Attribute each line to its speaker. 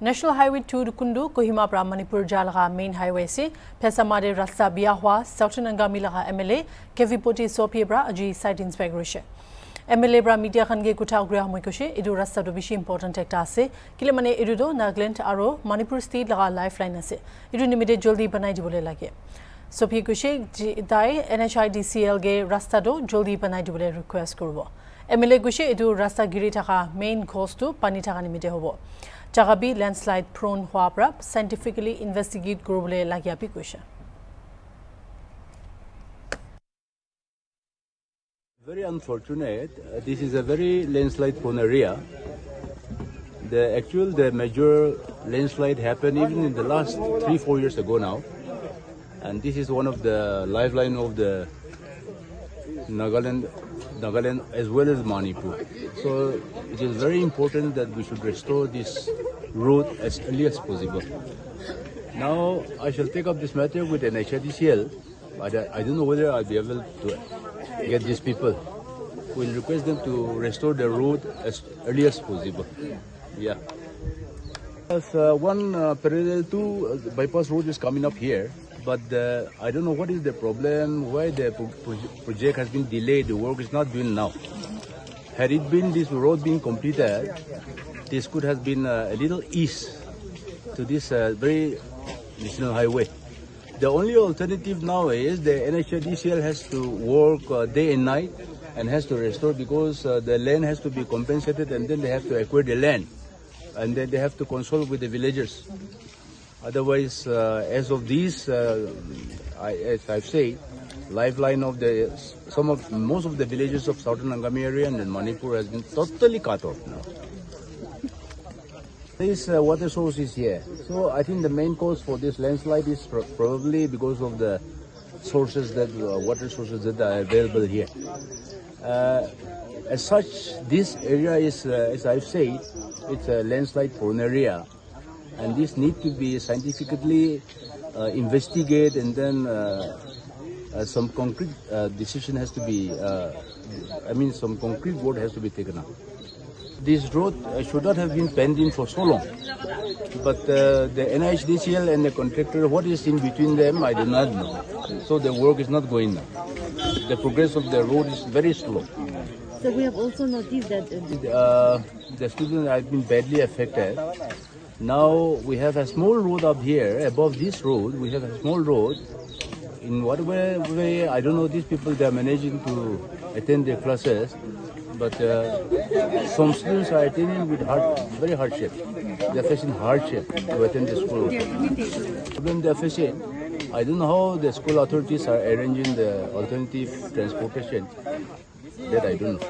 Speaker 1: National Highway 2 Kundu Kohima pra Manipur Jalga main highway se Pesamade Rasta Biahwa Southern Angamilaga MLA Kevipoti Sopiebra Aji site inspector MLA bra media khange kuta ugriya hoikoshe edu rasta do bishi important ekta ase kile mane edu do Nagaland aro Manipur state laga lifeline ase edu nimide joldi banai dibole lage Sophie koshe dai NHIDCL ge rasta do joldi banai dibole request korbo MLA koshe edu rasta giri thaka main cause to pani thaka nimide hobo Jagabi landslide prone hua pra scientifically investigate korobole lagya bi koshe
Speaker 2: Very unfortunate. This is a very landslide prone area. The major landslide happened even in the last 3-4 years ago now, and this is one of the lifeline of the Nagaland as well as Manipur. So it is very important that we should restore this road as early as possible. Now I shall take up this matter with NHIDCL. I don't know whether I'll be able to get these people. We'll request them to restore the road as early as possible. Yeah. As one parallel to bypass road is coming up here, but I don't know what is the problem, why the project has been delayed, the work is not doing now. Had it been this road being completed, this could have been a little east to this very national highway. The only alternative now is the NHIDCL has to work day and night and has to restore because the land has to be compensated and then they have to acquire the land and then they have to consult with the villagers. Otherwise, as of these, as I've said, lifeline of most of the villages of Southern Angami area and Manipur has been totally cut off now. This water source is here. So I think the main cause for this landslide is probably because of the sources water sources that are available here. As such, this area is, as I've said, it's a landslide prone area. And this needs to be scientifically investigated and then some concrete decision has to be, some concrete vote has to be taken up. This road should not have been pending for so long. But the NHIDCL and the contractor, what is in between them, I do not know. So the work is not going now. The progress of the road is very slow.
Speaker 3: So we have also noticed that
Speaker 2: the students have been badly affected. Now we have a small road up here. Above this road, we have a small road. In whatever way, I don't know, these people, they are managing to attend their classes. But some students are attending with very hardship. They are facing hardship to attend the school. The problem they are facing, I don't know how the school authorities are arranging the alternative transportation. That I don't know.